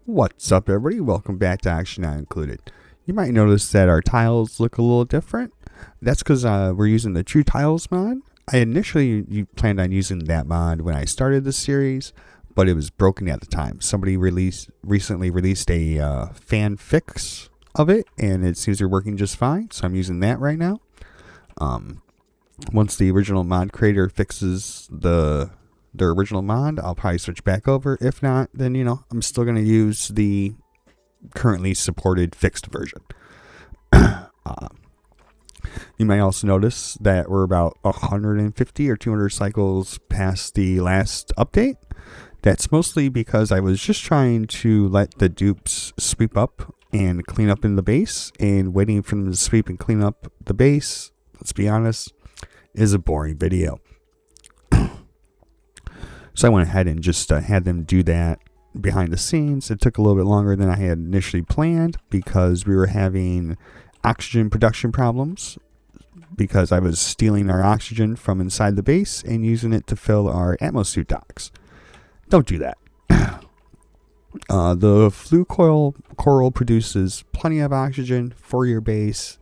What's up, everybody? Welcome back to Action Not Included. You might notice that our tiles look a little different. That's because we're using the True Tiles mod. I initially planned on using that mod when I started this series, but it was broken at the time. Somebody recently released a fan fix of it, and it seems to be working just fine, so I'm using that right now. Once the original mod creator fixes their original mod, I'll probably switch back over. If not, then I'm still going to use the currently supported fixed version. You may also notice that we're about 150 or 200 cycles past the last update. That's mostly because I was just trying to let the dupes sweep up and clean up in the base, and waiting for them to sweep and clean up the base, let's be honest, is a boring video. So I went ahead and just had them do that behind the scenes. It took a little bit longer than I had initially planned because we were having oxygen production problems, because I was stealing our oxygen from inside the base and using it to fill our atmosuit docks. Don't do that. The flue coral produces plenty of oxygen for your base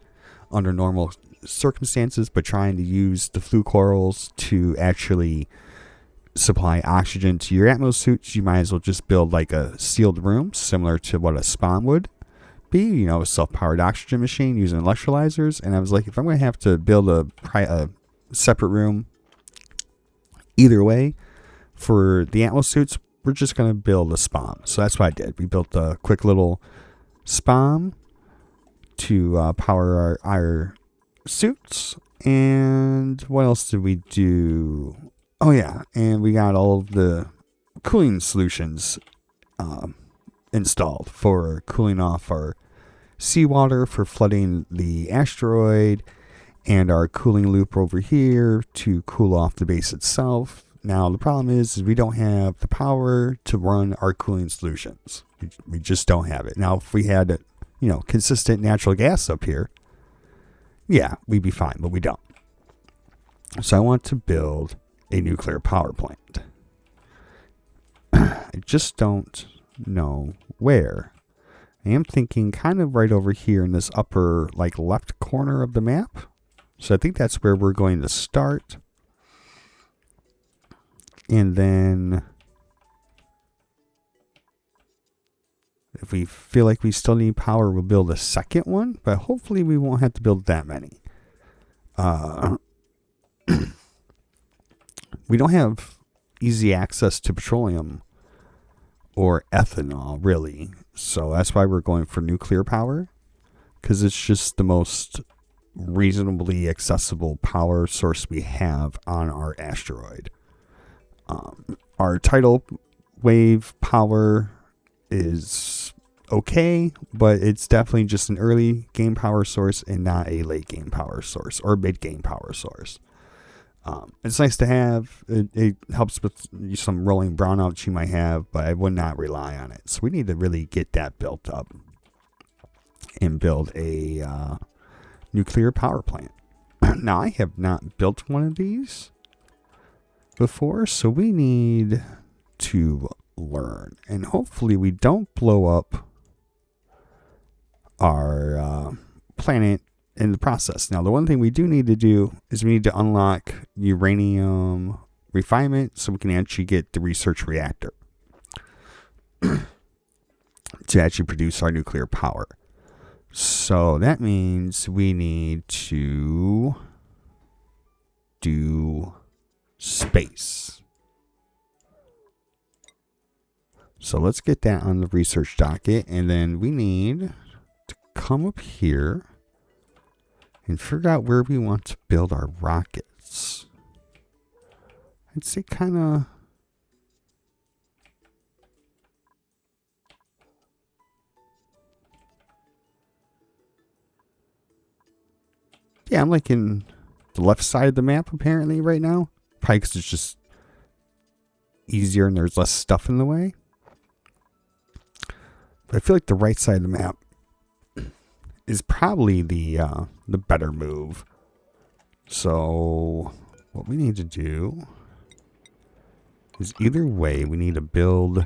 under normal circumstances, but trying to use the flue corals to actually supply oxygen to your atmosuits, you might as well just build like a sealed room similar to what a spawn would be, a self-powered oxygen machine using electrolyzers. And I was like, if I'm going to have to build a separate room either way for the atmosuits, we're just going to build a spawn. So that's what I did. We built a quick little spawn to power our suits. And what else did we do? Oh yeah, and we got all of the cooling solutions installed for cooling off our seawater for flooding the asteroid, and our cooling loop over here to cool off the base itself. Now the problem is we don't have the power to run our cooling solutions. We just don't have it. Now if we had consistent natural gas up here, yeah, we'd be fine, but we don't. So I want to build a nuclear power plant. I just don't know where. I am thinking kind of right over here in this upper left corner of the map. So I think that's where we're going to start. And then if we feel like we still need power, we'll build a second one, but hopefully we won't have to build that many. We don't have easy access to petroleum or ethanol, really. So that's why we're going for nuclear power, because it's just the most reasonably accessible power source we have on our asteroid. Our tidal wave power is okay, but it's definitely just an early game power source and not a late game power source or mid game power source. It's nice to have. It helps with some rolling brownouts you might have, but I would not rely on it. So we need to really get that built up and build a nuclear power plant. Now, I have not built one of these before, so we need to learn. And hopefully we don't blow up our planet in the process. Now, the one thing we do need to do is we need to unlock uranium refinement so we can actually get the research reactor to actually produce our nuclear power. So that means we need to do space. So let's get that on the research docket, and then we need to come up here and figure out where we want to build our rockets. I'd say kind of... yeah, I'm in the left side of the map apparently right now. Probably because it's just easier and there's less stuff in the way. But I feel like the right side of the map is probably the better move. So what we need to do is either way we need to build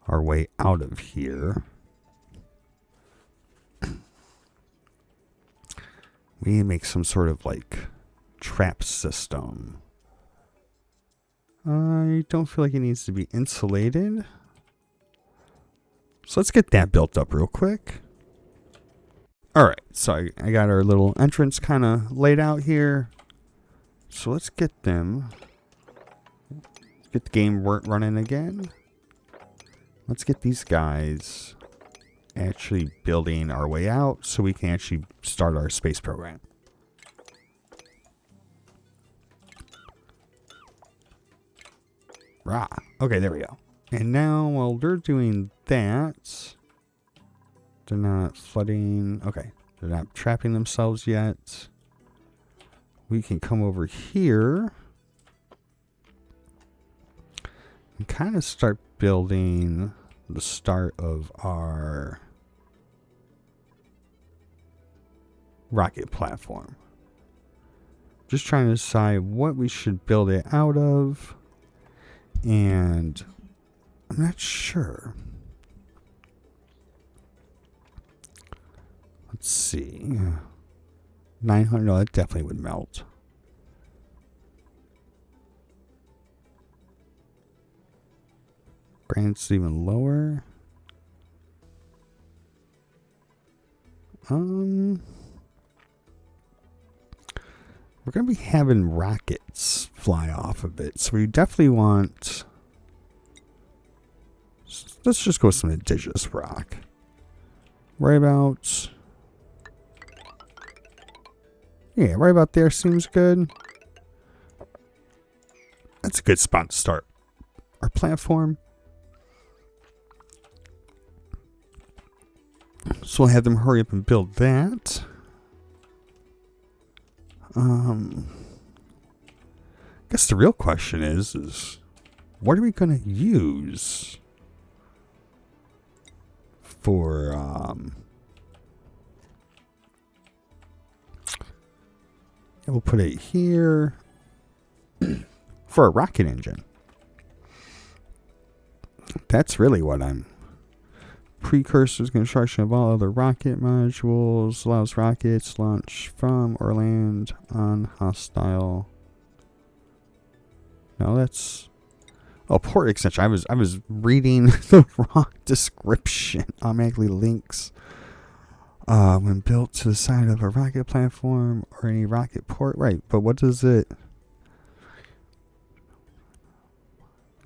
our way out of here. We need to make some sort of like trap system. I don't feel like it needs to be insulated. So let's get that built up real quick. Alright, so I got our little entrance kind of laid out here. So let's get them. Get the game running again. Let's get these guys actually building our way out so we can actually start our space program. Rah. Okay, there we go. And now while they're doing that, they're not flooding. Okay, they're not trapping themselves yet. We can come over here and kind of start building the start of our rocket platform. Just trying to decide what we should build it out of. And I'm not sure. Let's see. 900, no, that definitely would melt. Grant's even lower. We're going to be having rockets fly off of it. So we definitely want... Let's just go with some indigenous rock. Right about... Yeah, right about there seems good. That's a good spot to start our platform. So we'll have them hurry up and build that. I guess the real question is what are we going to use for, we'll put it here for a rocket engine. That's really what I'm... Precursors, construction of all other rocket modules, allows rockets launch from or land on hostile. No, that's... Oh, port extension. I was reading the wrong description. Automatically links when built to the side of a rocket platform or any rocket port. Right, but what does it...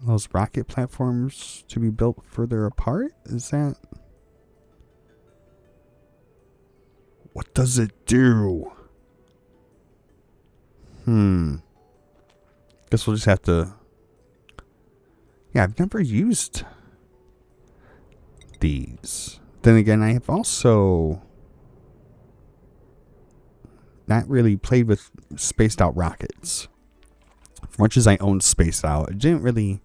Those rocket platforms to be built further apart? Is that... What does it do? Guess we'll just have to... Yeah, I've never used these. Then again, I have also not really played with spaced out rockets. As much as I own spaced out, I didn't really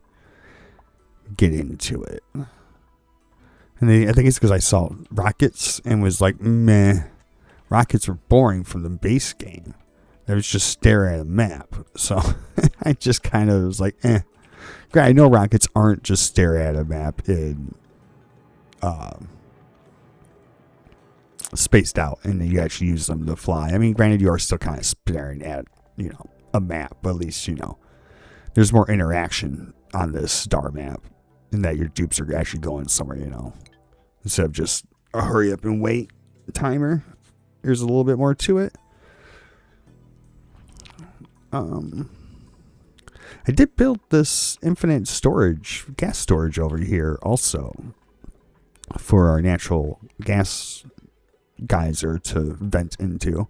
get into it. And I think it's because I saw rockets and was like, meh. Rockets were boring from the base game. It was just stare at a map. So I just kind of was like, eh. I know rockets aren't just stare at a map in spaced out, and you actually use them to fly. I mean, granted, you are still kind of staring at, a map, but at least, there's more interaction on this star map, and that your dupes are actually going somewhere, instead of just a hurry up and wait timer. There's a little bit more to it. I did build this infinite storage, gas storage over here also for our natural gas geyser to vent into.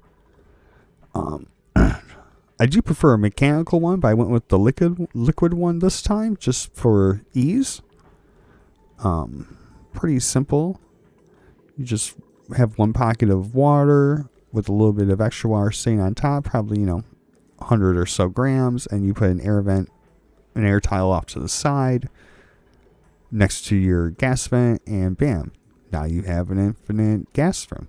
I do prefer a mechanical one, but I went with the liquid one this time just for ease. Pretty simple. You just have one pocket of water with a little bit of extra water sitting on top, probably, 100 or so grams, and you put an air vent, an air tile off to the side next to your gas vent, and bam, now you have an infinite gas room.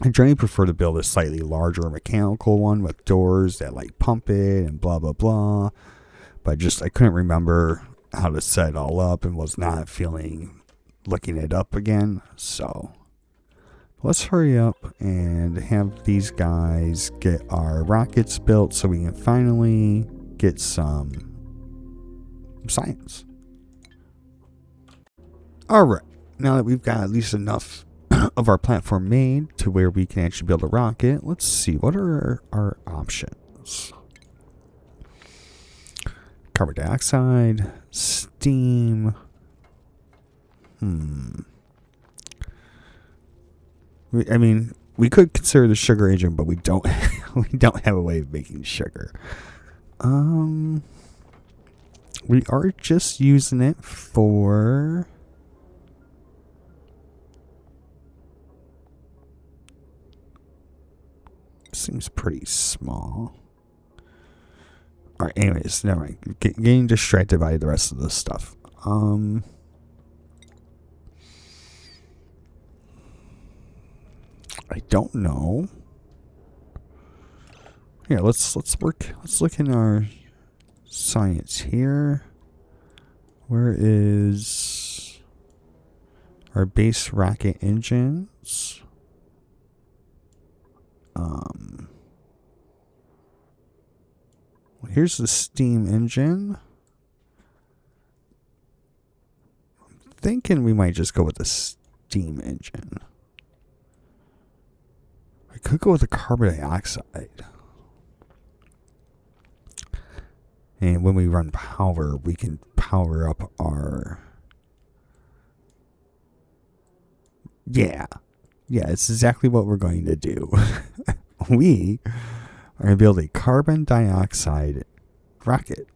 I generally prefer to build a slightly larger mechanical one with doors that pump it and blah blah blah, but I couldn't remember how to set it all up and was not feeling looking it up again. So let's hurry up and have these guys get our rockets built so we can finally get some science. Alright, now that we've got at least enough of our platform made to where we can actually build a rocket, let's see, what are our options? Carbon dioxide, steam. I mean, we could consider the sugar engine, but we don't have a way of making sugar. We are just using it for seems pretty small. Alright, anyways, never mind. Getting distracted by the rest of this stuff. I don't know. Yeah, let's work. Let's look in our science here. Where is our base rocket engines? Here's the steam engine. I'm thinking we might just go with the steam engine. I could go with the carbon dioxide. And when we run power, we can power up our... Yeah, it's exactly what we're going to do. We are going to build a carbon dioxide rocket.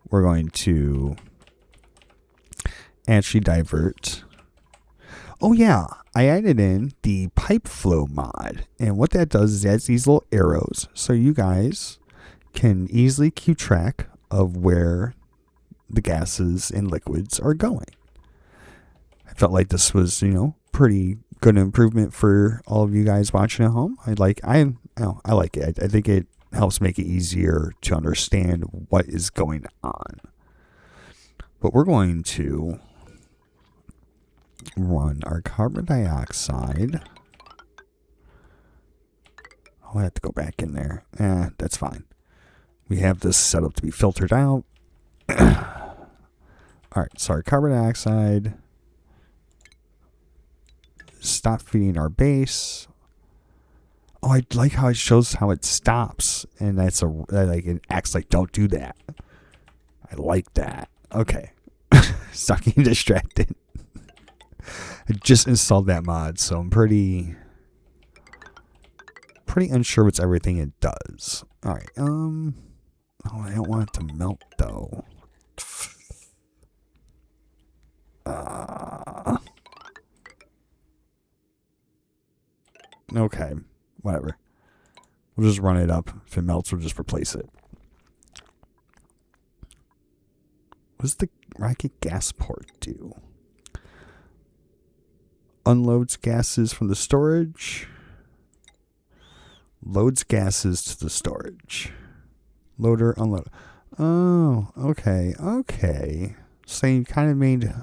We're going to actually divert. Oh yeah, I added in the pipe flow mod. And what that does is it adds these little arrows so you guys can easily keep track of where the gases and liquids are going. I felt like this was, pretty good improvement for all of you guys watching at home. I like it. I think it helps make it easier to understand what is going on. But we're going to run our carbon dioxide. Oh, I have to go back in there. That's fine. We have this set up to be filtered out. Alright, sorry, carbon dioxide. Stop feeding our base. Oh, I like how it shows how it stops. And that's it acts like don't do that. I like that. Okay. Stop getting distracted. I just installed that mod, so I'm pretty unsure what's everything it does. Alright, oh, I don't want it to melt though. Okay, whatever. We'll just run it up. If it melts, we'll just replace it. What does the rocket gas port do? Unloads gases from the storage. Loads gases to the storage. Loader, unload. Oh, okay. So you kind of made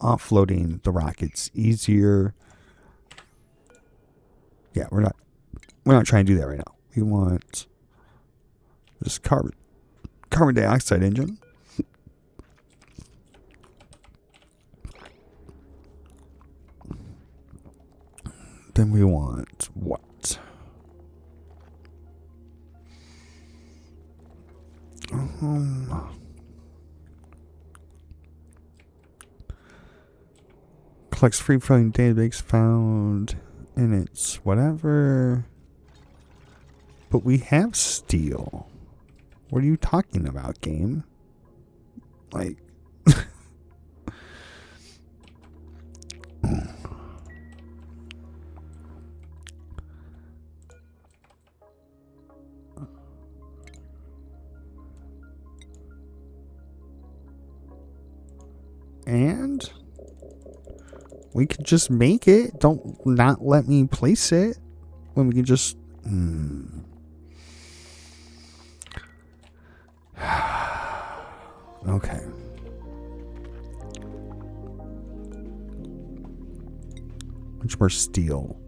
offloading the rockets easier. Yeah, we're not trying to do that right now. We want this carbon dioxide engine. Then we want what? Collects free floating database found in its whatever. But we have steel. What are you talking about, game? Like... And we could just make it. Don't not let me place it when we can just Okay. Much more steel.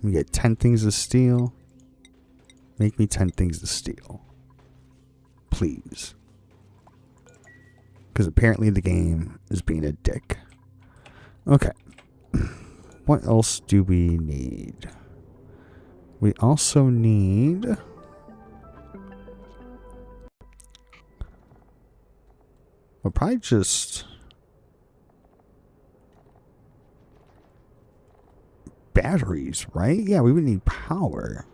We get 10 things of steel. Make me 10 things of steel. Please. Because apparently the game is being a dick. Okay. What else do we need? We also need... We'll probably just... batteries, right? Yeah, we would need power.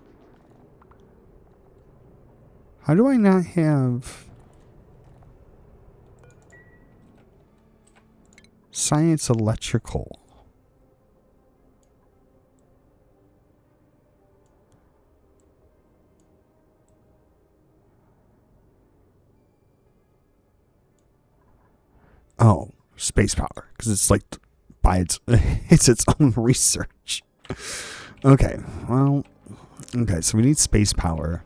How do I not have... Science electrical? Oh, space power. Because it's like by it's its own research. Okay, well, okay, so we need space power.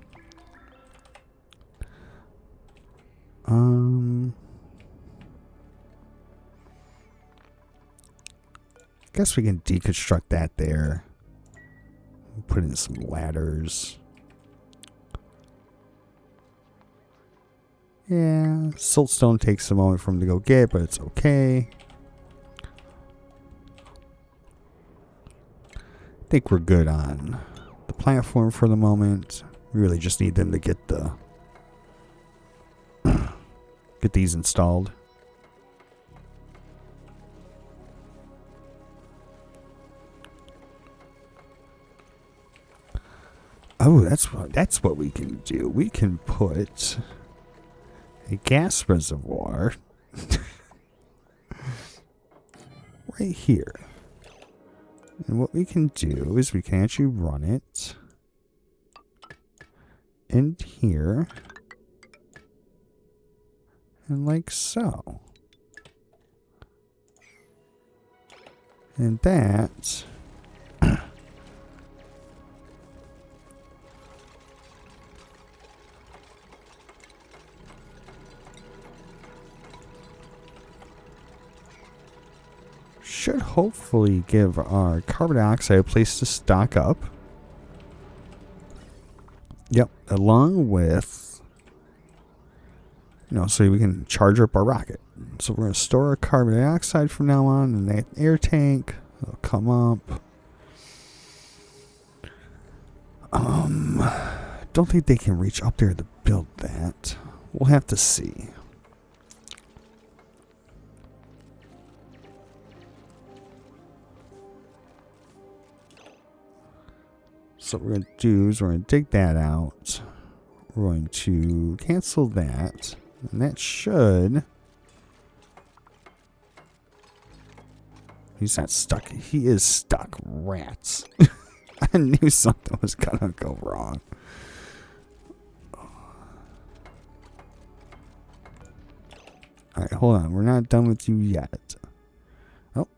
Guess we can deconstruct that there. Put in some ladders. Yeah, siltstone takes a moment for him to go get, but it's okay. I think we're good on the platform for the moment. We really just need them to get the get these installed. Oh, that's what we can do. We can put a gas reservoir right here. And what we can do is we can actually run it in here. And like so. And that should hopefully give our carbon dioxide a place to stock up. Yep, along with, so we can charge up our rocket. So we're going to store our carbon dioxide from now on in that air tank. It'll come up. Don't think they can reach up there to build that. We'll have to see. So what we're going to do is we're going to dig that out. We're going to cancel that. And that should... He's not stuck. He is stuck. Rats. I knew something was going to go wrong. Alright, hold on. We're not done with you yet. Oh.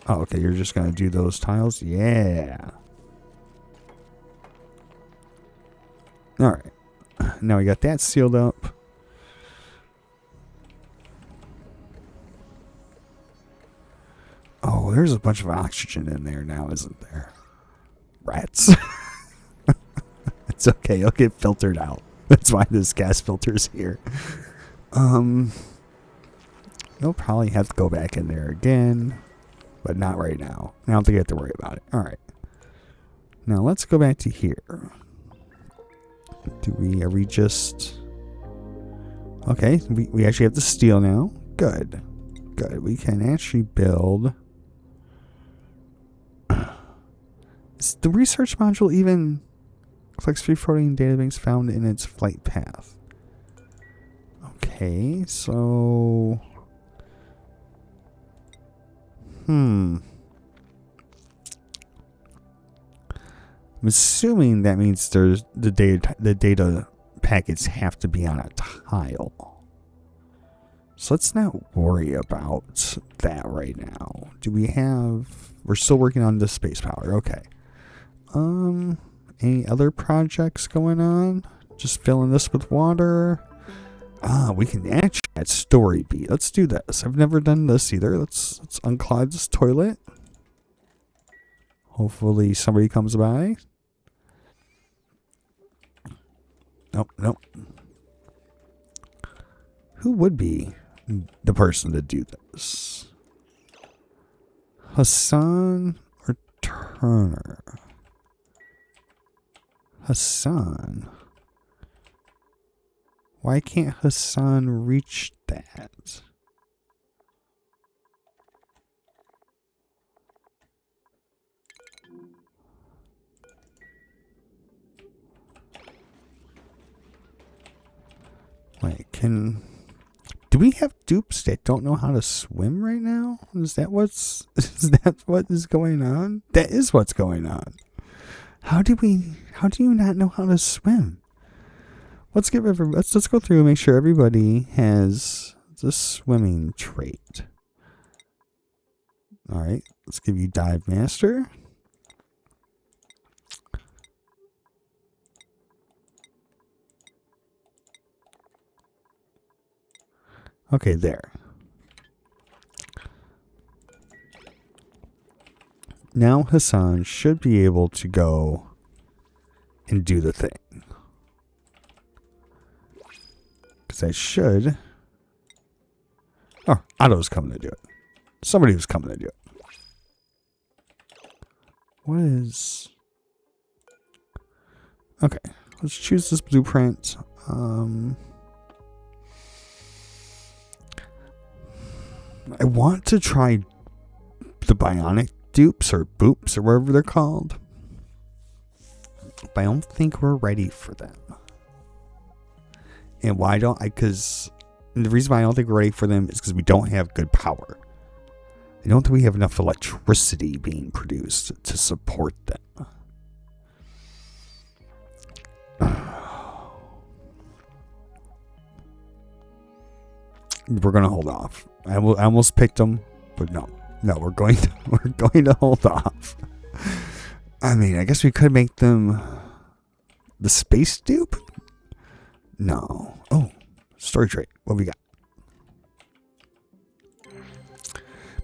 Oh, okay. You're just going to do those tiles? Yeah. Alright. Now we got that sealed up. Oh, there's a bunch of oxygen in there now, isn't there? Rats. It's okay. It'll get filtered out. That's why this gas filter is here. They'll probably have to go back in there again, but not right now. I don't think I have to worry about it. All right. Now let's go back to here. Are we just... Okay, we actually have the steel now. Good. Good. We can actually build... Is the research module even... Collects free floating data banks found in its flight path. Okay, so... I'm assuming that means there's the data packets have to be on a tile. So let's not worry about that right now. Do we have... We're still working on the space power. Okay. Any other projects going on? Just filling this with water. We can actually add story beat. Let's do this. I've never done this either. Let's unclog this toilet. Hopefully somebody comes by. Nope. Who would be the person to do this? Hassan or Turner? Hassan. Why can't Hassan reach that? Wait, do we have dupes that don't know how to swim right now? Is that what is going on? That is what's going on. How do you not know how to swim? Let's go through and make sure everybody has the swimming trait. All right, let's give you dive master. Okay, there. Now Hassan should be able to go and do the thing. Because I should. Oh, Otto's coming to do it. Somebody was coming to do it. What is... Okay, let's choose this blueprint. I want to try the bionic dupes or boops or whatever they're called. But I don't think we're ready for them. And why don't I? Because the reason why I don't think we're ready for them is because we don't have good power. I don't think we have enough electricity being produced to support them. We're gonna hold off. I almost picked them, but no, we're going to hold off. I mean, I guess we could make them the space dupe. No. Oh, story trait. What we got?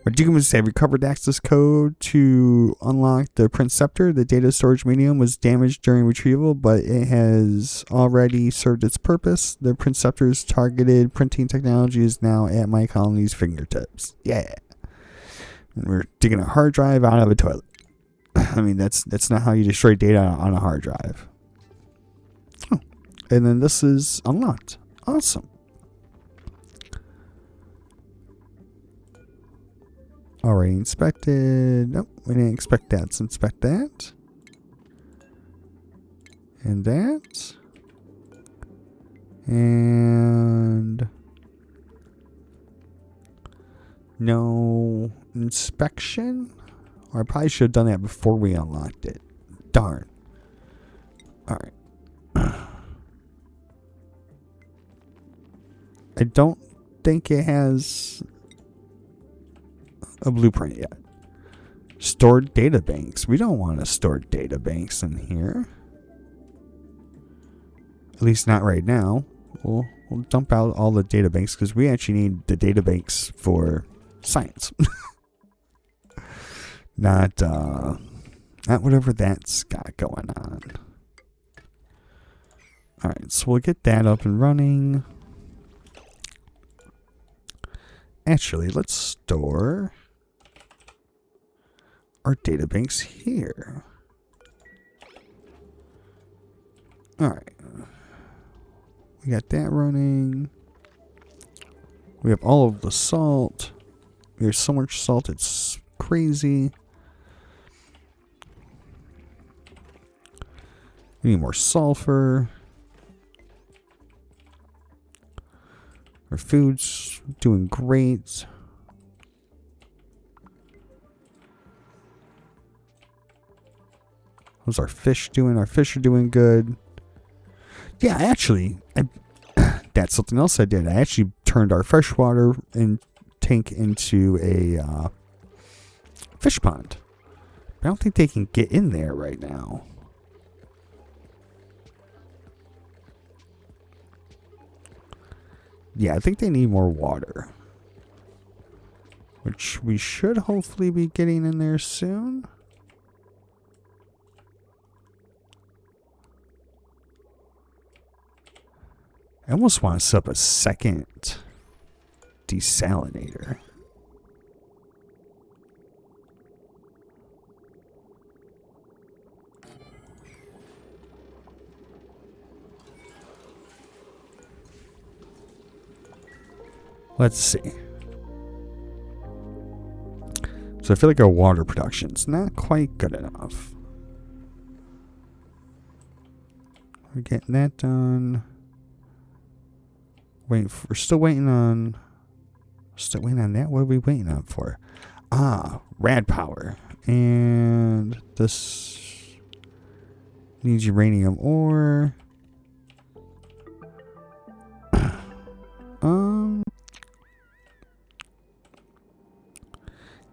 Medicum have recovered access code to unlock the Prince Scepter. The data storage medium was damaged during retrieval, but it has already served its purpose. The Prince Scepter's targeted printing technology is now at my colony's fingertips. Yeah. And we're digging a hard drive out of a toilet. I mean, that's not how you destroy data on a hard drive. Oh. And then this is unlocked. Awesome. Already inspected. Nope, we didn't expect that. Let's inspect that. And that. And no inspection. Or I probably should have done that before we unlocked it. Darn. Alright. I don't think it has a blueprint yet. Stored data banks. We don't want to store data banks in here. At least not right now. We'll dump out all the data banks because we actually need the data banks for science. Not whatever that's got going on. Alright, so we'll get that up and running. Actually, let's store our databanks here. Alright. We got that running. We have all of the salt. There's so much salt, it's crazy. We need more sulfur. Our food's doing great. How's our fish doing? Our fish are doing good. Yeah, actually, that's something else I did. I actually turned our freshwater tank into a fish pond. I don't think they can get in there right now. Yeah, I think they need more water. Which we should hopefully be getting in there soon. I almost want to set up a second desalinator. Let's see. So I feel like our water production's not quite good enough. We're getting that done. We're still waiting on that. What are we waiting on for? Ah, rad power. And this needs uranium ore.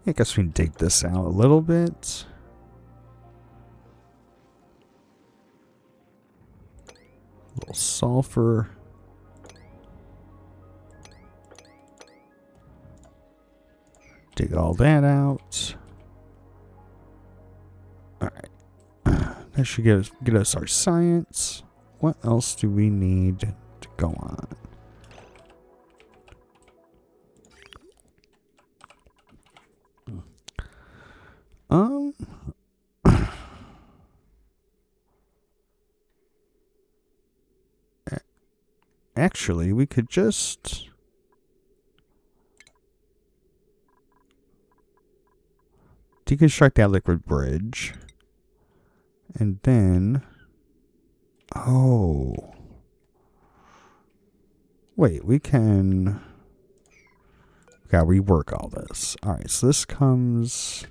I guess we can dig this out a little bit. A little sulfur. Dig all that out. Alright. That should get us our science. What else do we need to go on? Actually, we could just deconstruct that liquid bridge. And then, oh, wait, we can, gotta rework all this. All right, so this comes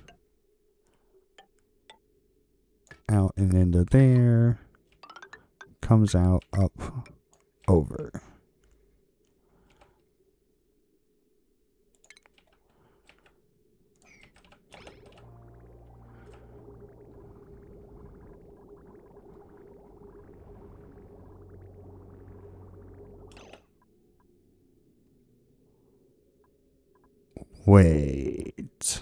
out and into there, comes out, up, over. Wait.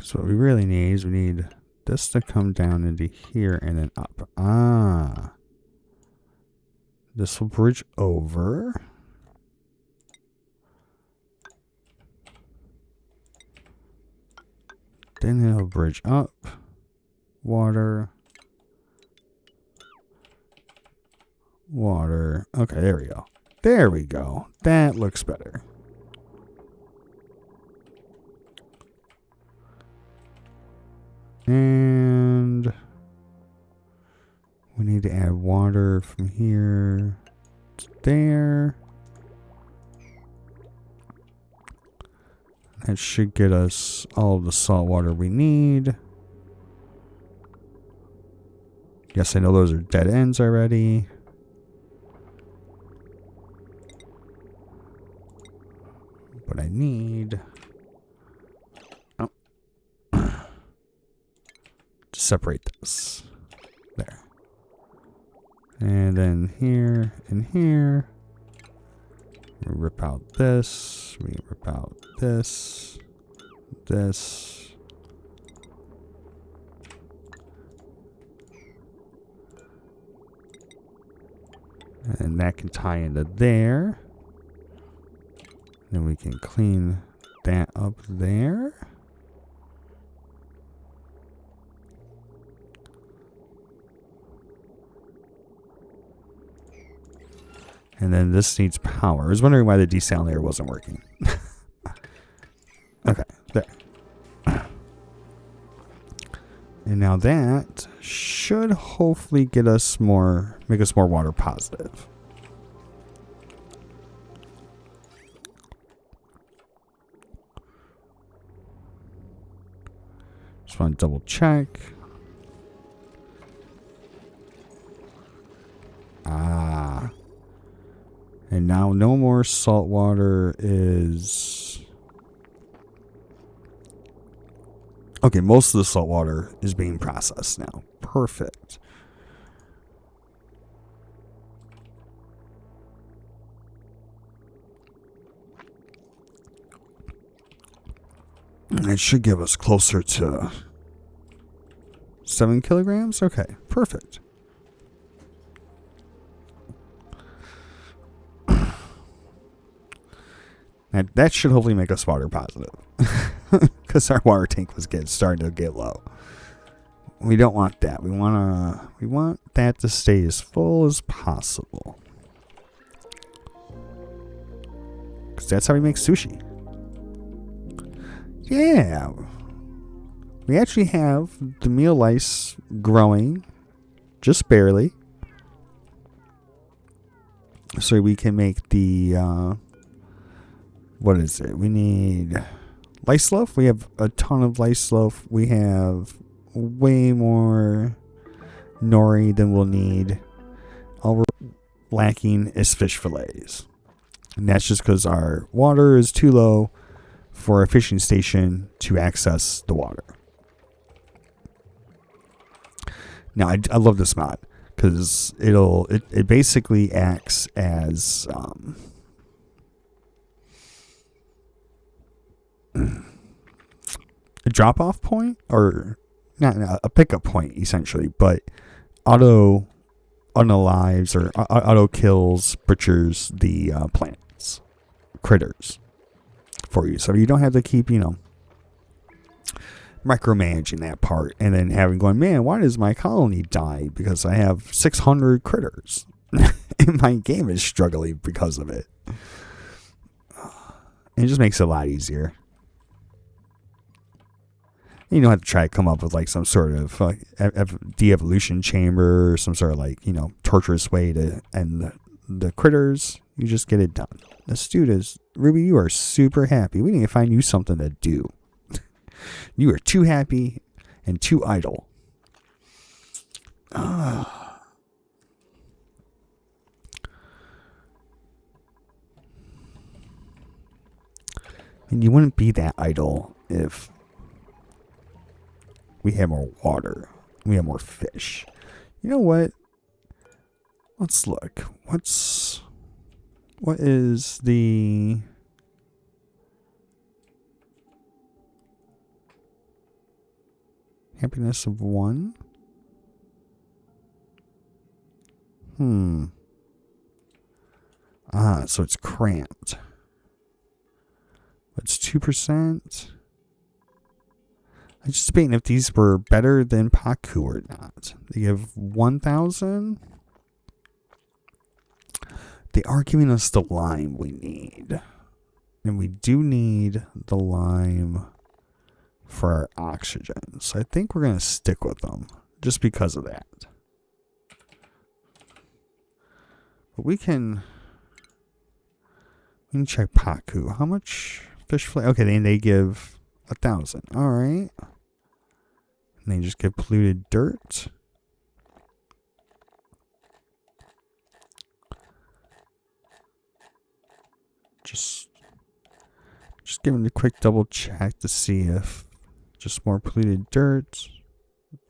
So what we really need is we need this to come down into here and then up. Ah. This will bridge over. Then it'll bridge up. Water. Water. Okay, there we go. There we go. That looks better. And we need to add water from here to there. That should get us all of the salt water we need. Yes, I know those are dead ends already. But I need to separate this. There. And then here and here. We rip out this. We rip out this. This. And that can tie into there. Then we can clean that up there. And then this needs power. I was wondering why the desalinator wasn't working. Okay, there. And now that should hopefully get us more, make us more water positive. Just want to double check. And now no more salt water is... Okay, most of the salt water is being processed now. Perfect. It should give us closer to 7 kilograms. Okay, perfect. And that should hopefully make us water positive. Because our water tank was starting to get low. We don't want that. We want that to stay as full as possible. Because that's how we make sushi. Yeah. We actually have the meal lice growing just barely. So we can make the what is it? We need lice loaf. We have a ton of lice loaf. We have way more nori than we'll need. All we're lacking is fish fillets. And that's just because our water is too low for a fishing station to access the water. Now, I love this mod because it basically acts as a drop-off point, or not a pickup point, essentially, but auto unalives or auto kills, butchers the plants, critters for you. So you don't have to keep, micromanaging that part and then having going, man, why does my colony die? Because I have 600 critters and my game is struggling because of it. It just makes it a lot easier. You don't have to try to come up with like some sort of de-evolution chamber or some sort of torturous way to end the critters. You just get it done. The students, Ruby, you are super happy. We need to find you something to do. You are too happy and too idle. And you wouldn't be that idle if we had more water. We have more fish. You know what? Let's look. What is the... happiness of 1? So it's cramped. It's 2%. I'm just debating if these were better than Paku or not. They give 1,000. They are giving us the lime we need. And we do need the lime for our oxygen. So I think we're going to stick with them just because of that. But we can check Paku. How much fish fillet? Okay, they give 1,000. All right. And they just give polluted dirt. Just giving a quick double check to see if just more polluted dirt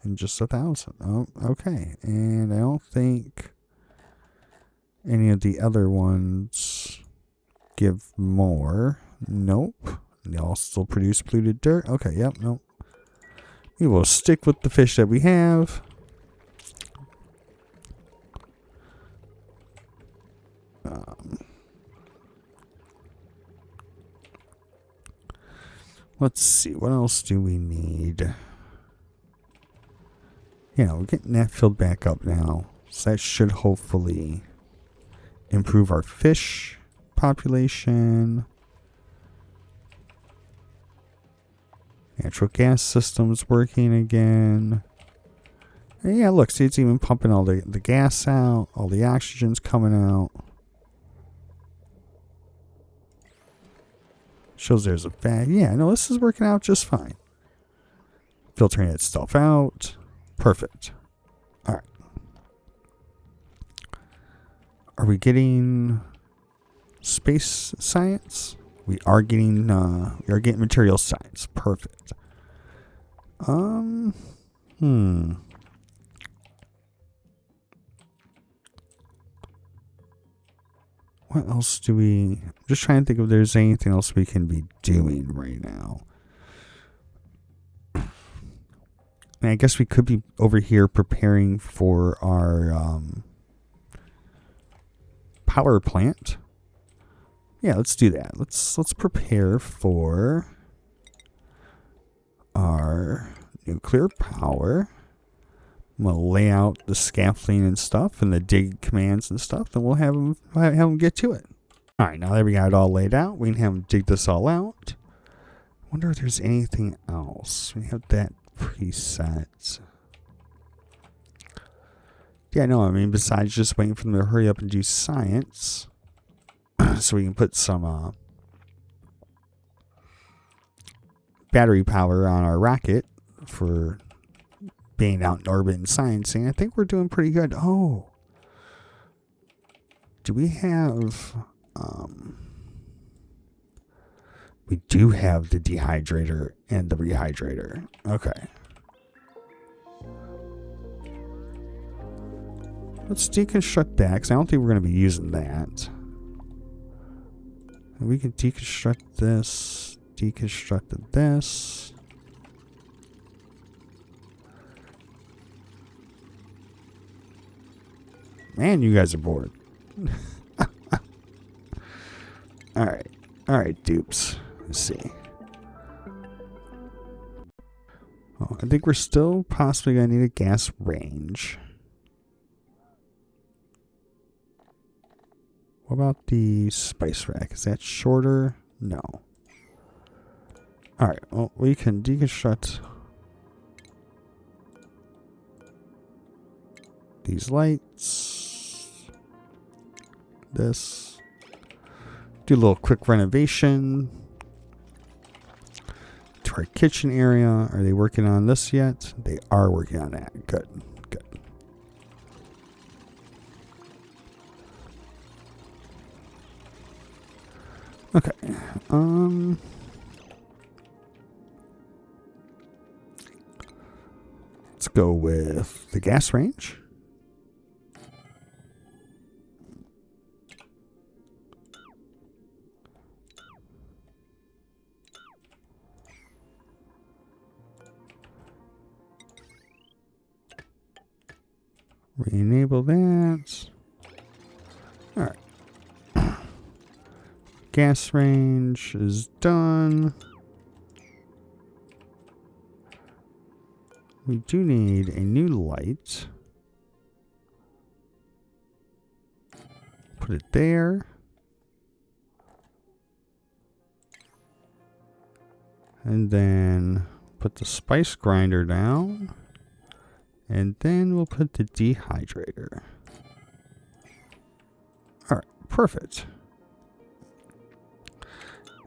and just 1,000. Oh, okay. And I don't think any of the other ones give more. Nope. They all still produce polluted dirt. Okay, yep, nope. We will stick with the fish that we have. Let's see, what else do we need? Yeah, we're getting that filled back up now. So that should hopefully improve our fish population. Natural gas system's working again. And yeah, look, see, it's even pumping all the gas out. All the oxygen's coming out. Shows there's a fan. Yeah, no, this is working out just fine. Filtering itself out. Perfect. All right. Are we getting space science. We are getting material science. Perfect. What else do we... I'm just trying to think if there's anything else we can be doing right now. I guess we could be over here preparing for our power plant. Yeah, let's do that. Let's prepare for our nuclear power. I'm gonna lay out the scaffolding and stuff and the dig commands and stuff, and we'll have them get to it. All right, now that we got it all laid out, we can have them dig this all out. I wonder if there's anything else. We have that preset. Yeah, no, I mean, besides just waiting for them to hurry up and do science, so we can put some battery power on our rocket for being out in orbit and sciencing. I think we're doing pretty good. Oh, do we have... we do have the dehydrator and the rehydrator. Okay. Let's deconstruct that, because I don't think we're going to be using that. We can deconstruct this, deconstruct this. Man, you guys are bored. All right, dupes. Let's see. Oh, I think we're still possibly going to need a gas range. What about the spice rack? Is that shorter? No. All right, well, we can deconstruct these lights. This. Do a little quick renovation to our kitchen area. Are they working on this yet? They are working on that. Good, good. Okay. Let's go with the gas range. Re-enable that. All right. Gas range is done. We do need a new light. Put it there. And then put the spice grinder down. And then we'll put the dehydrator. All right, perfect.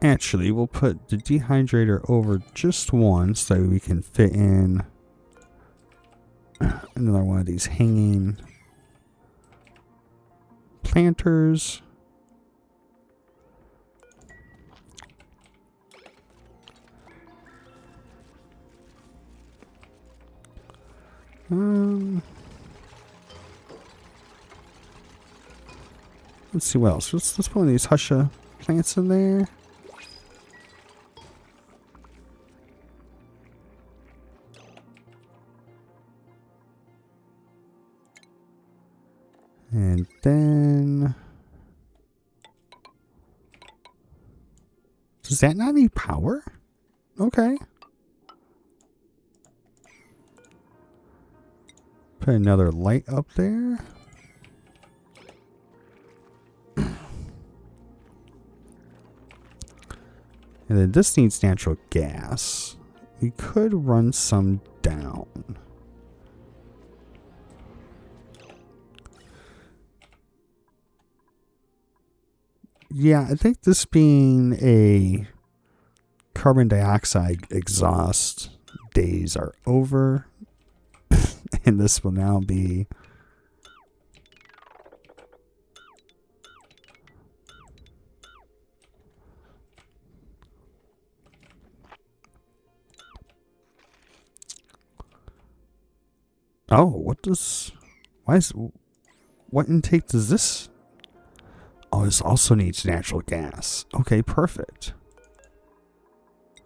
Actually, we'll put the dehydrator over just one so we can fit in another one of these hanging planters. Let's see what else. Let's put one of these husha plants in there. And then... does that not need power? Okay. Put another light up there. And then this needs natural gas. We could run some down. Yeah, I think this being a carbon dioxide exhaust days are over. And this will now be Oh, what intake does this? Oh, this also needs natural gas. Okay, perfect.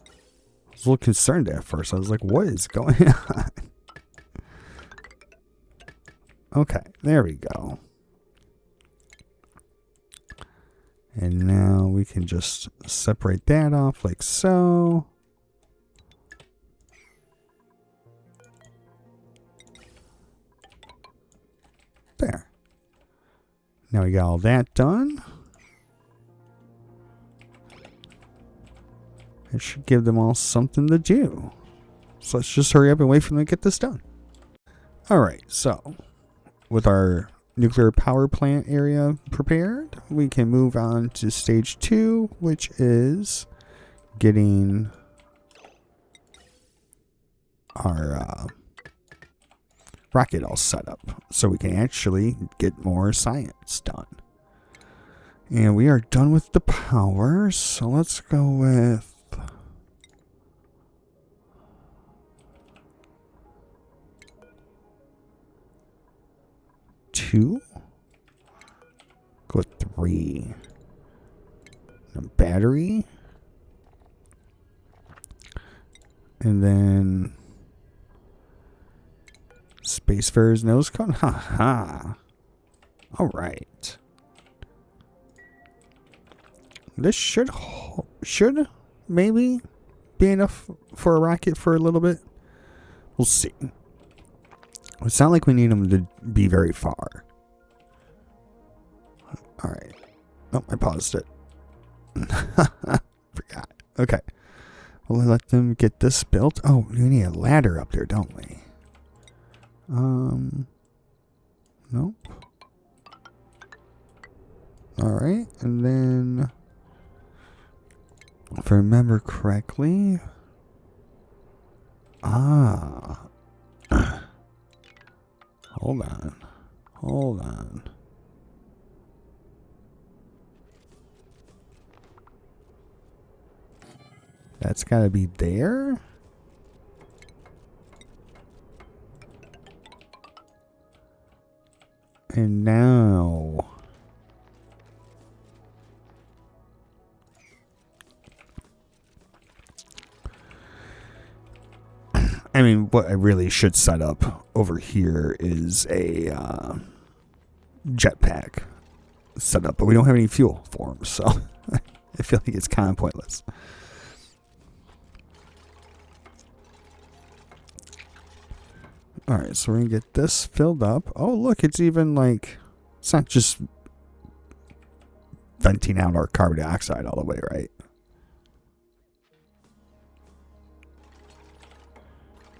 I was a little concerned at first. I was like, what is going on? Okay, there we go. And now we can just separate that off like so. There. Now we got all that done. It should give them all something to do. So let's just hurry up and wait for them to get this done. Alright, so with our nuclear power plant area prepared, we can move on to stage 2, which is getting our rocket all set up so we can actually get more science done. And we are done with the power, so let's go with two. Go with 3. A battery. And then Spacefarer's nose cone. Haha. All right. This should maybe be enough for a rocket for a little bit. We'll see. It's not like we need them to be very far. All right. Oh, I paused it. Forgot. Okay. We'll let them get this built. Oh, we need a ladder up there, don't we? Nope. All right, and then if I remember correctly, hold on. That's got to be there. And now I mean, what I really should set up over here is a jetpack setup, but we don't have any fuel for them, so I feel like it's kind of pointless. All right, so we're going to get this filled up. Oh, look, it's even like, it's not just venting out our carbon dioxide all the way, right?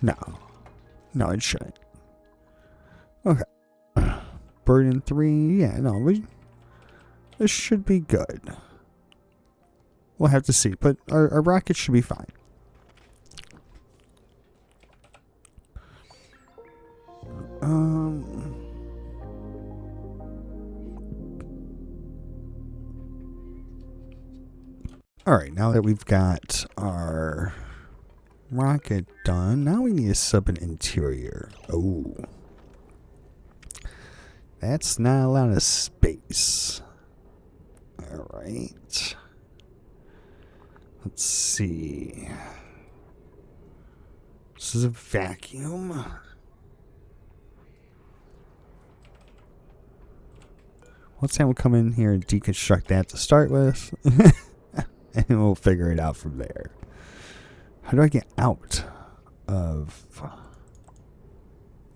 No, it shouldn't. Okay. Burden 3, yeah, no, this should be good. We'll have to see, but our rocket should be fine. All right, now that we've got our rocket done, now we need to sub an interior. Oh, that's not a lot of space. All right, let's see. This is a vacuum. Let's have we'll come in here and deconstruct that to start with. And we'll figure it out from there. How do I get out of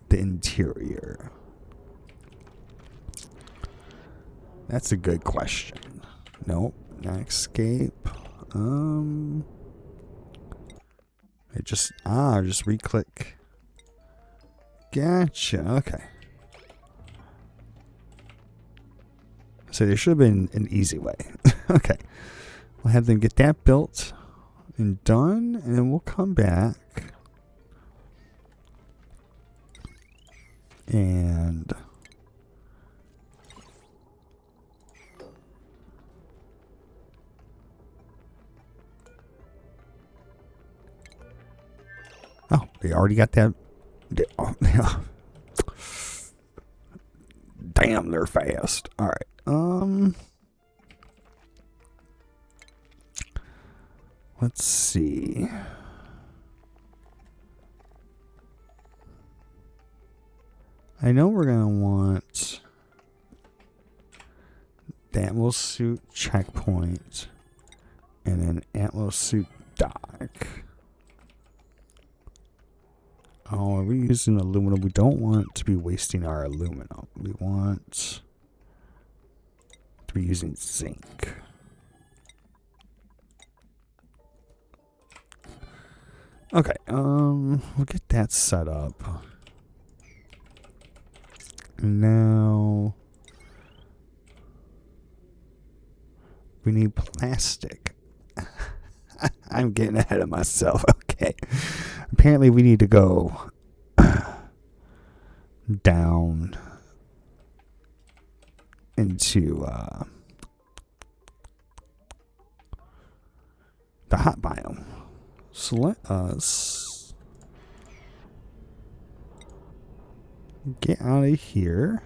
the interior? That's a good question. Nope, not escape. I just re-click. Gotcha. Okay. So there should have been an easy way. Okay. We'll have them get that built and done, and then we'll come back and oh, they already got that. Damn, they're fast. All right. Let's see. I know we're gonna want the Atmos suit checkpoint and an Atmos suit dock. Oh, are we using aluminum? We don't want to be wasting our aluminum. We want to be using zinc. Okay, we'll get that set up. Now we need plastic. I'm getting ahead of myself. Okay. Apparently we need to go down into the hot biome. So let us get out of here.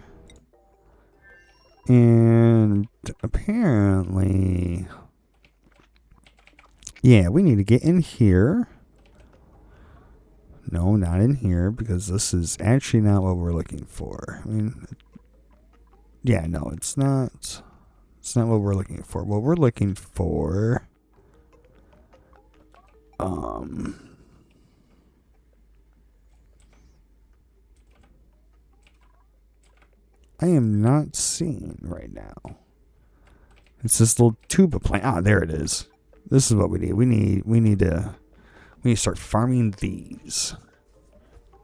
And apparently, yeah, we need to get in here. No, not in here, because this is actually not what we're looking for. I mean, yeah, no, it's not. It's not what we're looking for. What we're looking for, I am not seeing right now. It's this little tuba plant. Ah, there it is. This is what we need. We need to start farming these.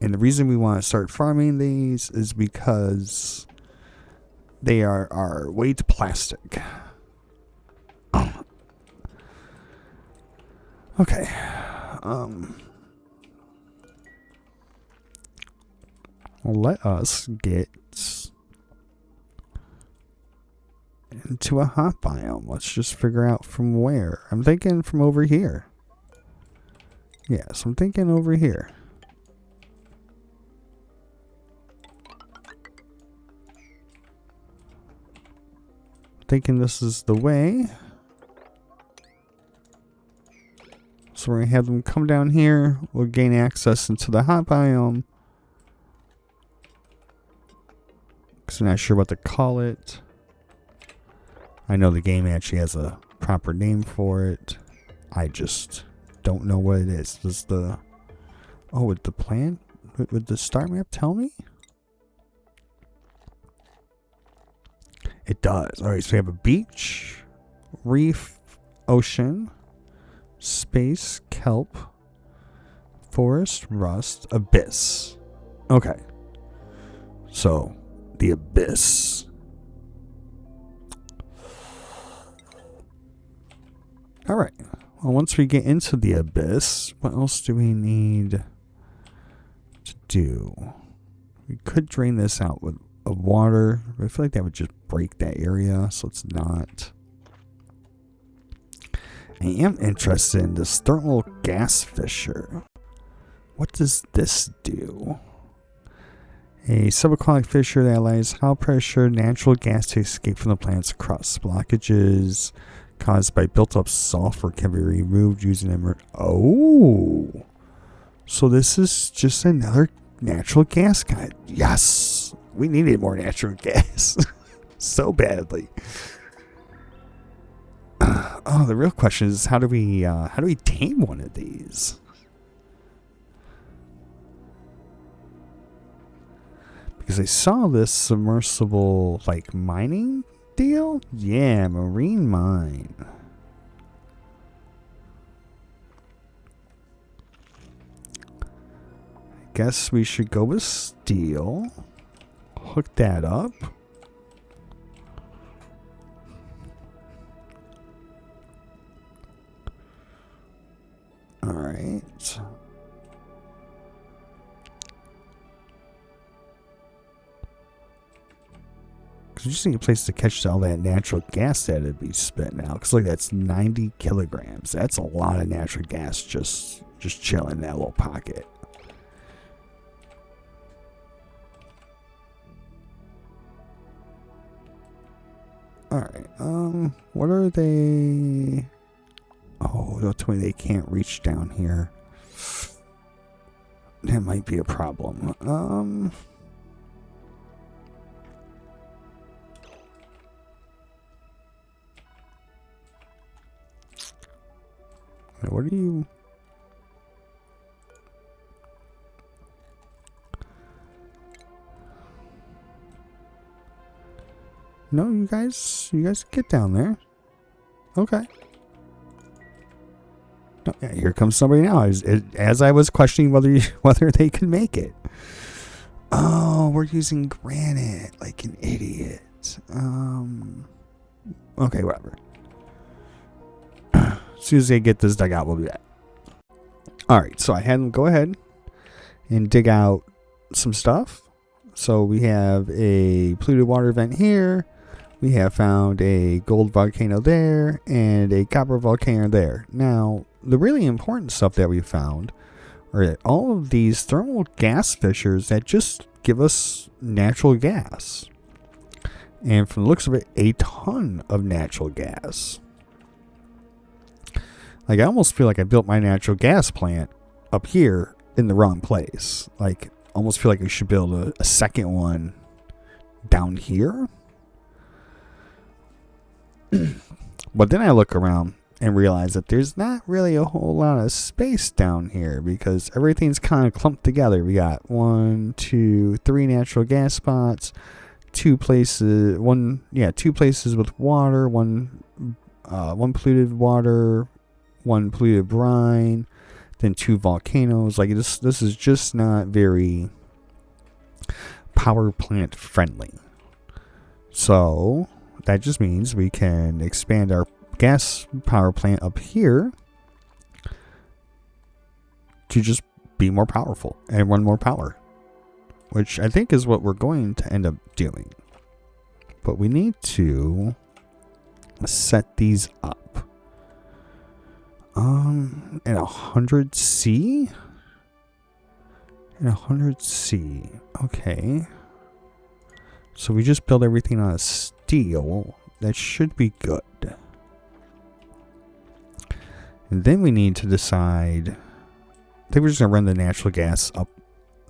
And the reason we want to start farming these is because they are our way to plastic. Okay. Let us get into a hot biome. Let's just figure out from where. I'm thinking from over here. Yes, I'm thinking over here. Thinking this is the way. So we're going to have them come down here. We'll gain access into the hot biome. Because I'm not sure what to call it. I know the game actually has a proper name for it. I just don't know what it is. Does the... Oh, would the plan... Would the star map tell me? It does. Alright, so we have a beach, reef, ocean, space, kelp, forest, rust, abyss. Okay. So, the abyss. Alright. Well, once we get into the abyss, what else do we need to do? We could drain this out with water. I feel like that would just break that area, so it's not. I am interested in this thermal gas fissure. What does this do? A subaquatic fissure that allows high pressure natural gas to escape from the planet's crust. Blockages caused by built-up sulfur can be removed using Oh! So this is just another natural gas guy. Yes! We needed more natural gas. So badly. Oh, the real question is how do we tame one of these? Because I saw this submersible like mining deal. Yeah, marine mine. I guess we should go with steel. Hook that up. All right. Because we just need a place to catch all that natural gas that it'd be spitting out. Because look, that's 90 kilograms. That's a lot of natural gas just chilling in that little pocket. Alright, what are they? Oh, don't tell me they can't reach down here. That might be a problem. What are you? No, you guys get down there. Okay. No, yeah, here comes somebody now. As I was questioning whether they can make it. Oh, we're using granite like an idiot. Okay, whatever. As soon as they get this dug out, we'll be back. Alright, so I had them go ahead and dig out some stuff. So we have a polluted water vent here. We have found a gold volcano there and a copper volcano there. Now, the really important stuff that we found are all of these thermal gas fissures that just give us natural gas. And from the looks of it, a ton of natural gas. Like, I almost feel like I built my natural gas plant up here in the wrong place. Like, almost feel like we should build a second one down here. But then I look around and realize that there's not really a whole lot of space down here because everything's kind of clumped together. We got 1, 2, 3 natural gas spots, two places with water, one polluted water, one polluted brine, then 2 volcanoes. Like this is just not very power plant friendly. So that just means we can expand our gas power plant up here to just be more powerful and run more power, which I think is what we're going to end up doing. But we need to set these up. At 100C? At 100C. Okay. So we just build everything on steel. That should be good. And then we need to decide. I think we're just going to run the natural gas up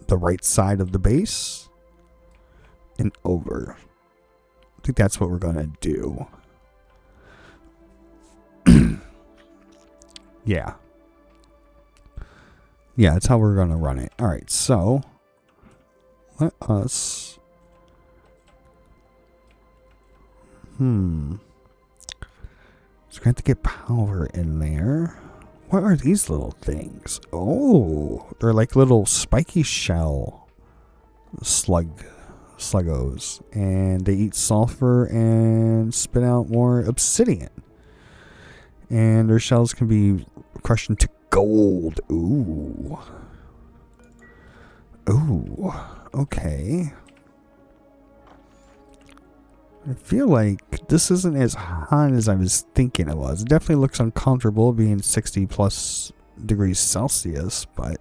the right side of the base and over. I think that's what we're going to do. Yeah. Yeah, that's how we're going to run it. All right, so let us... So we're going to have to get power in there. What are these little things? Oh, they're like little spiky shell sluggos. And they eat sulfur and spit out more obsidian. And their shells can be crushed into gold. Ooh. Ooh. Okay. I feel like this isn't as hot as I was thinking it was. It definitely looks uncomfortable being 60 plus degrees Celsius, but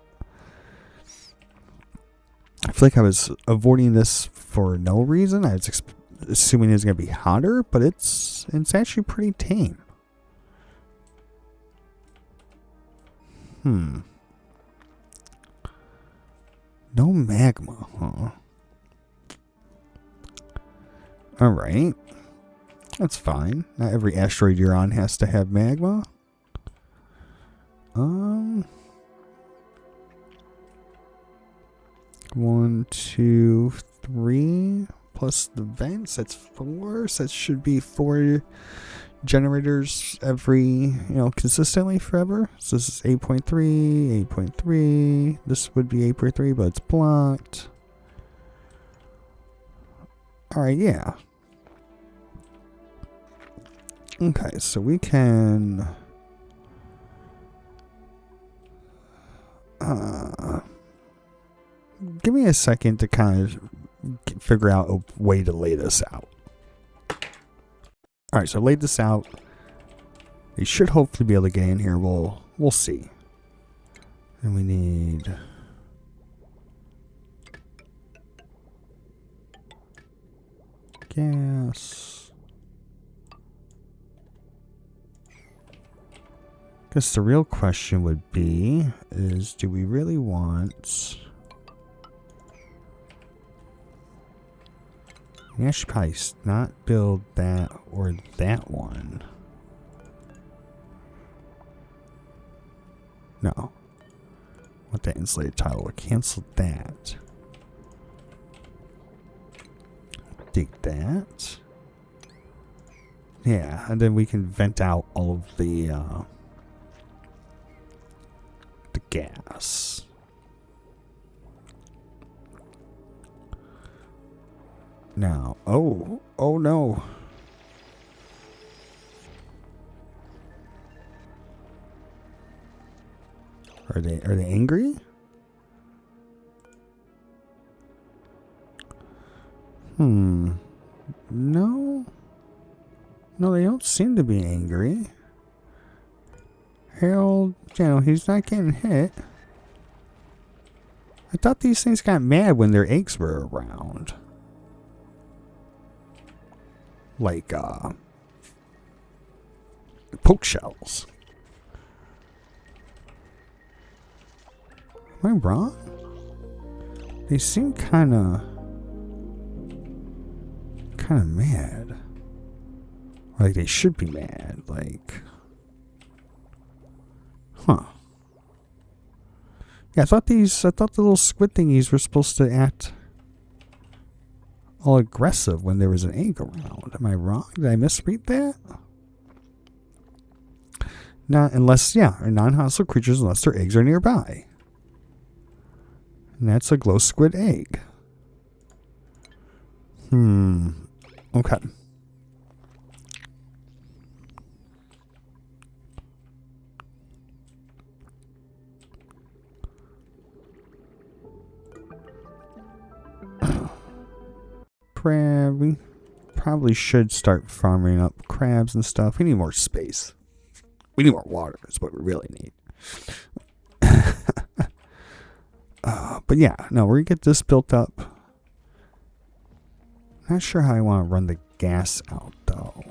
I feel like I was avoiding this for no reason. I was assuming it was going to be hotter, but it's actually pretty tame. No magma, huh? Alright. That's fine. Not every asteroid you're on has to have magma. 1, 2, 3 plus the vents. That's 4. So that should be 4 generators every, consistently forever. So this is 8.3, 8.3. This would be 8.3, but it's blocked. Alright, yeah. Okay, so we can give me a second to kind of figure out a way to lay this out. Alright, so I laid this out. They should hopefully be able to get in here. We'll see. And we need gas. guess the real question would be, is do we really want... I should probably not build that or that one. No. Want that insulated tile. We'll cancel that. Dig that. Yeah, and then we can vent out all of the gas. Now, oh no. Are they angry? No. No, they don't seem to be angry. Harold, he's not getting hit. I thought these things got mad when their eggs were around. Like, poke shells. Am I wrong? They seem kind of mad. Like they should be mad. Like, huh? Yeah, I thought the little squid thingies were supposed to act all aggressive when there was an egg around. Am I wrong? Did I misread that? Not unless, are non-hostile creatures unless their eggs are nearby. And that's a glow squid egg. Okay. Crab. We probably should start farming up crabs and stuff. We need more space. We need more water is what we really need. But yeah, no, we're going to get this built up. Not sure how I want to run the gas out, though.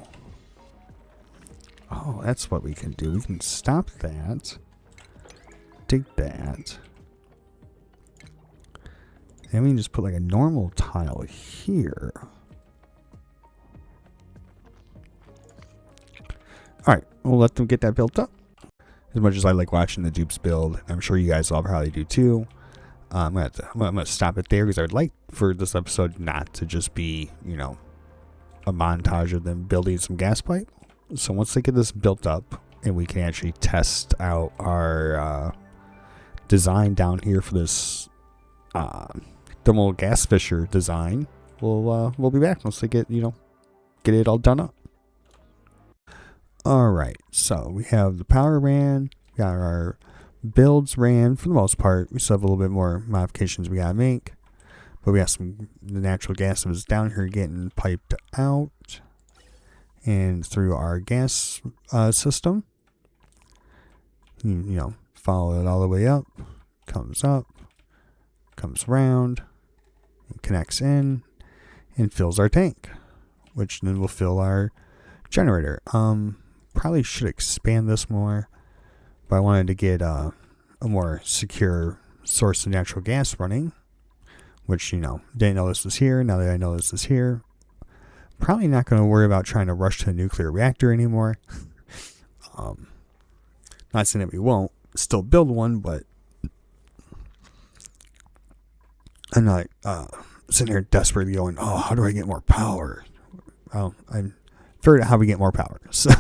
Oh, that's what we can do. We can stop that. Dig that. And we can just put like a normal tile here. Alright, we'll let them get that built up. As much as I like watching the dupes build, I'm sure you guys all probably do too. I'm gonna stop it there because I would like for this episode not to just be, a montage of them building some gas pipe. So once they get this built up and we can actually test out our design down here for this thermal gas fisher design, we'll be back once they get get it all done up. All right, so we have the power ran, we got our builds ran for the most part. We still have a little bit more modifications we gotta make, but we got the natural gas that was down here getting piped out and through our gas system. Follow it all the way up, comes around, and connects in, and fills our tank, which then will fill our generator. Probably should expand this more, but I wanted to get a more secure source of natural gas running, which, didn't know this was here. Now that I know this is here, probably not going to worry about trying to rush to a nuclear reactor anymore. Not saying that we won't still build one, but I'm not sitting here desperately going, oh, how do I get more power? Well, I figured out how we get more power. So,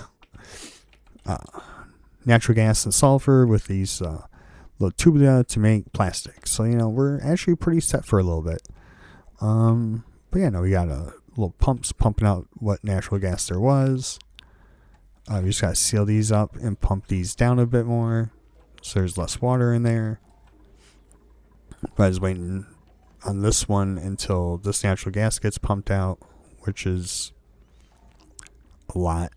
natural gas and sulfur with these little tubular to make plastic. So, we're actually pretty set for a little bit. But yeah, no, we got little pumps pumping out what natural gas there was. We just got to seal these up and pump these down a bit more so there's less water in there. But I was waiting on this one until this natural gas gets pumped out, which is a lot.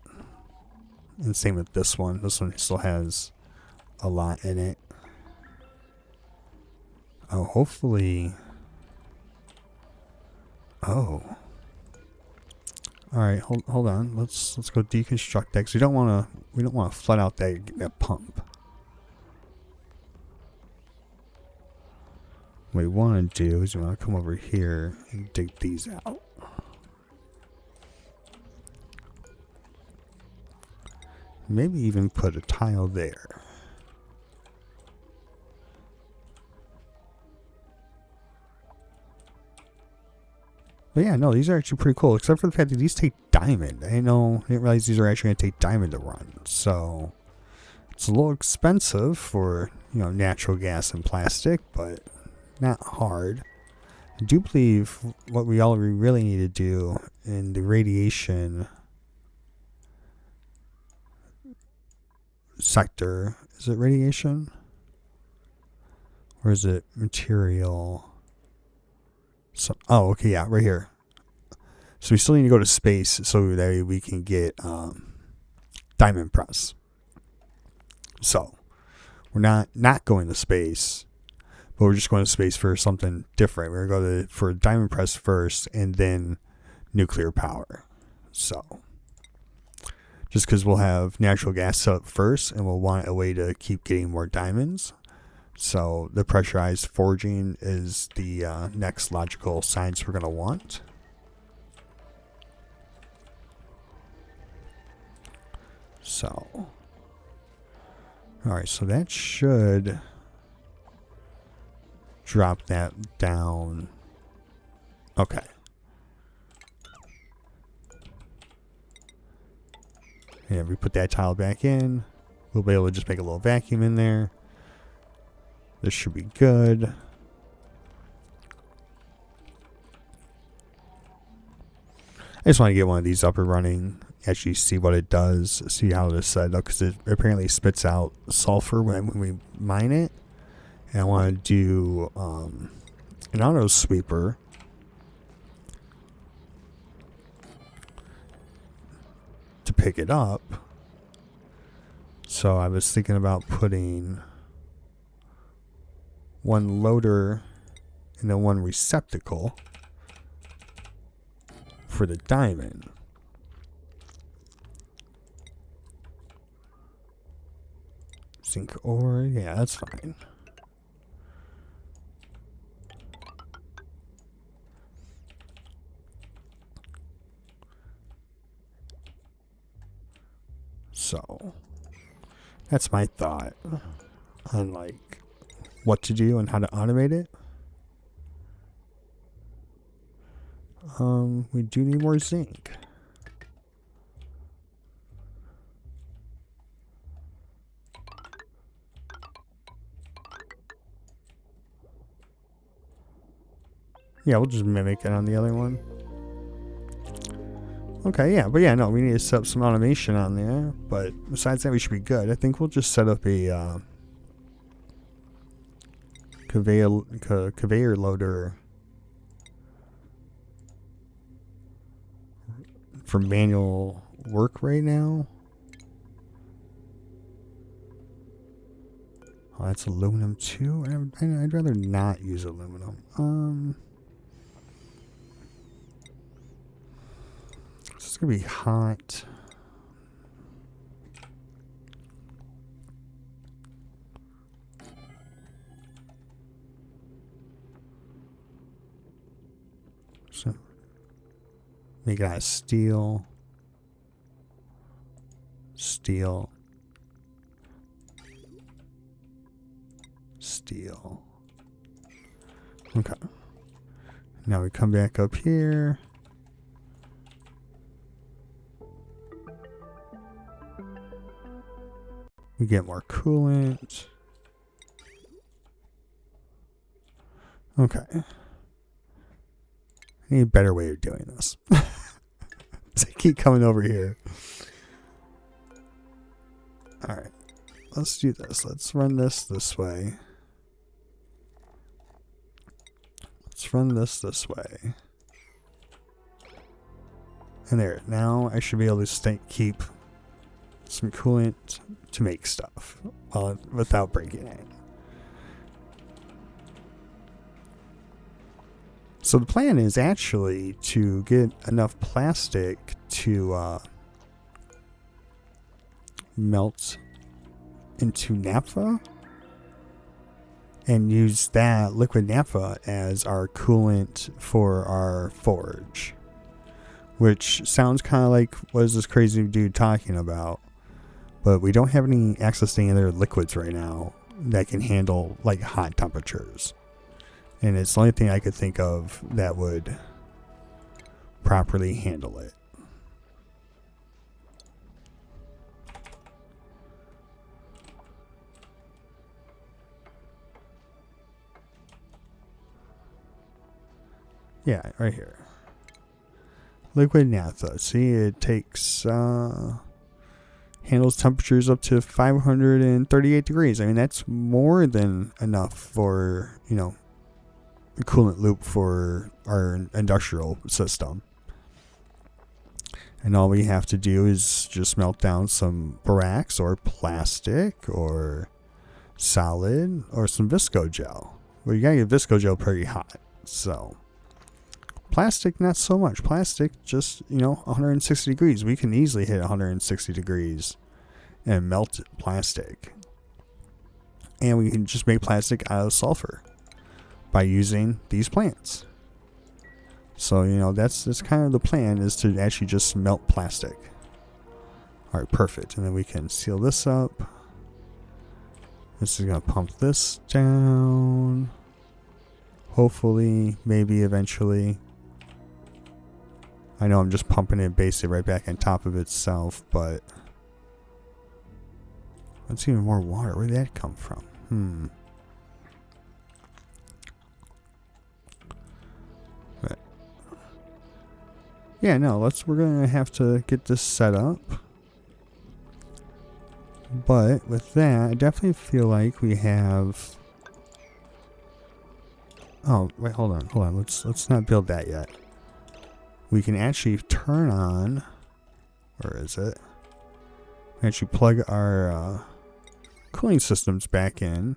And same with this one. This one still has a lot in it. Oh, hopefully. Oh. All right, hold on. Let's go deconstruct that because we don't want to flood out that pump. What we want to do is we want to come over here and dig these out. Maybe even put a tile there. But yeah, no, these are actually pretty cool, except for the fact that these take diamond. I didn't realize these are actually going to take diamond to run. So it's a little expensive for, natural gas and plastic, but not hard. I do believe what we all really need to do in the radiation sector, is it radiation? Or is it material? Oh, okay, yeah, right here. So we still need to go to space so that we can get diamond press. So we're not going to space, but we're just going to space for something different. We're going to go for diamond press first and then nuclear power. So just because we'll have natural gas set up first and we'll want a way to keep getting more diamonds. So the pressurized forging is the next logical science we're going to want. So, all right, so that should drop that down. Okay. And we put that tile back in. We'll be able to just make a little vacuum in there. This should be good. I just want to get one of these up and running. Actually see what it does. See how it is set up. Because it apparently spits out sulfur when we mine it. And I want to do an auto sweeper. To pick it up. So I was thinking about putting one loader and then one receptacle for the diamond. Zinc ore, yeah, that's fine. So that's my thought on like what to do and how to automate it. We do need more zinc. Yeah, we'll just mimic it on the other one. Okay, yeah, but yeah, no, we need to set up some automation on there. But besides that, we should be good. I think we'll just set up a conveyor loader for manual work right now. Oh, that's aluminum too. I'd rather not use aluminum. It's gonna be hot. So make it out of steel. Steel. Steel. Okay. Now we come back up here. We get more coolant. Okay. I need a better way of doing this. So I keep coming over here. Alright. Let's do this. Let's run this way. Let's run this way. And there. Now I should be able to keep some coolant to make stuff without breaking it. So the plan is actually to get enough plastic to melt into naphtha and use that liquid naphtha as our coolant for our forge. Which sounds kind of like, what is this crazy dude talking about? But we don't have any access to any other liquids right now that can handle like hot temperatures. And it's the only thing I could think of that would properly handle it. Yeah, right here. Liquid naphtha. See, it takes, handles temperatures up to 538 degrees. I mean, that's more than enough for, you know, a coolant loop for our industrial system. And all we have to do is just melt down some borax or plastic or solid or some visco gel. Well, you gotta get visco gel pretty hot. So plastic, not so much. Plastic, just, you know, 160 degrees. We can easily hit 160 degrees and melt plastic. And we can just make plastic out of sulfur by using these plants. So, you know, that's kind of the plan, is to actually just melt plastic. All right, perfect. And then we can seal this up. This is going to pump this down. Hopefully, maybe eventually. I know I'm just pumping it basically right back on top of itself, but that's even more water. Where did that come from? But yeah, no, we're gonna have to get this set up. But with that, I definitely feel like we have. Oh wait, hold on. Let's not build that yet. We can actually turn on. Where is it? Actually plug our cooling systems back in.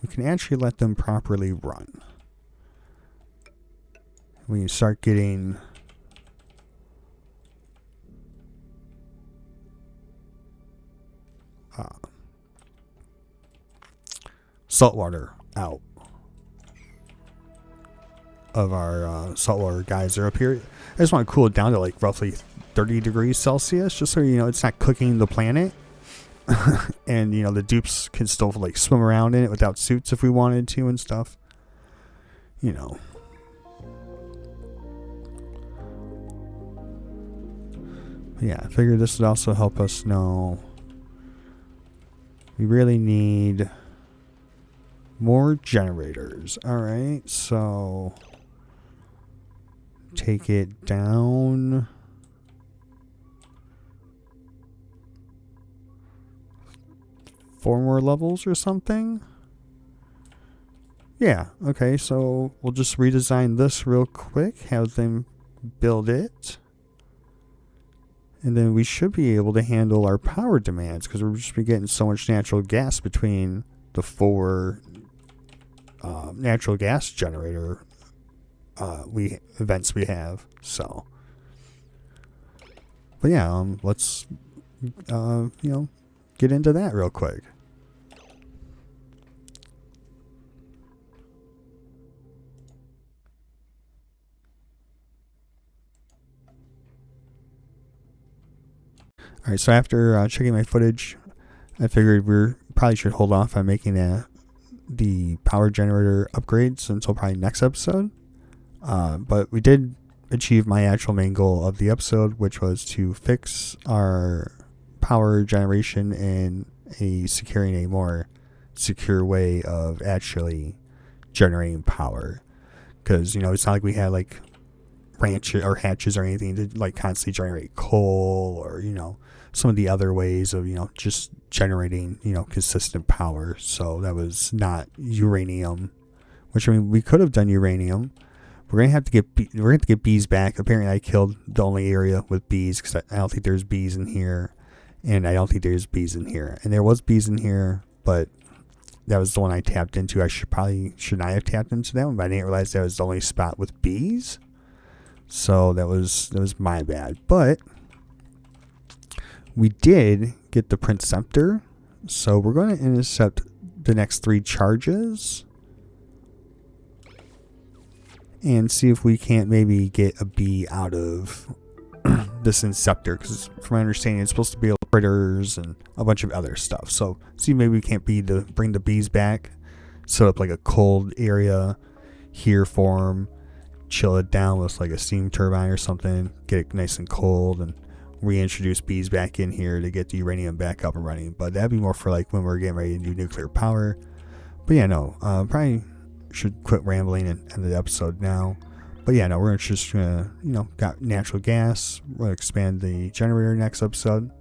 We can actually let them properly run. We can start getting salt water out of our saltwater geyser up here. I just want to cool it down to like roughly 30 degrees Celsius, just so you know it's not cooking the planet. And you know the dupes can still like swim around in it without suits if we wanted to and stuff. You know. But yeah, I figured this would also help us know we really need more generators. Alright, so take it down. Four more levels or something? Yeah, okay, so we'll just redesign this real quick, have them build it. And then we should be able to handle our power demands, because we're just be getting so much natural gas between the four natural gas generator events we have. So, but yeah, let's you know, get into that real quick. Alright, so after checking my footage, I figured we probably should hold off on making the power generator upgrades until probably next episode. But we did achieve my actual main goal of the episode, which was to fix our power generation and securing a more secure way of actually generating power. Because, you know, it's not like we had like ranches or hatches or anything to like constantly generate coal, or, you know, some of the other ways of, you know, just generating, you know, consistent power. So that was not uranium, which, I mean, we could have done uranium. We're gonna have to get bees back. Apparently, I killed the only area with bees, because I don't think there's bees in here, and I don't think there's bees in here. And there was bees in here, but that was the one I tapped into. I should not have tapped into that one, but I didn't realize that was the only spot with bees. So that was my bad. But we did get the Prince Scepter, so we're going to intercept the next 3 charges and see if we can't maybe get a bee out of this Inceptor, because from my understanding it's supposed to be critters and a bunch of other stuff. So see, maybe we can't bring the bees back, set up like a cold area here for them, chill it down with like a steam turbine or something, get it nice and cold, and reintroduce bees back in here to get the uranium back up and running. But that'd be more for like when we're getting ready to do nuclear power. But yeah, no, probably should quit rambling and end the episode now. But yeah, no, we're just gonna, got natural gas. We'll expand the generator next episode.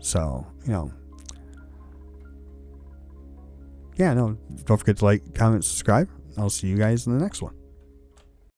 So, yeah, no, don't forget to like, comment, subscribe. I'll see you guys in the next one.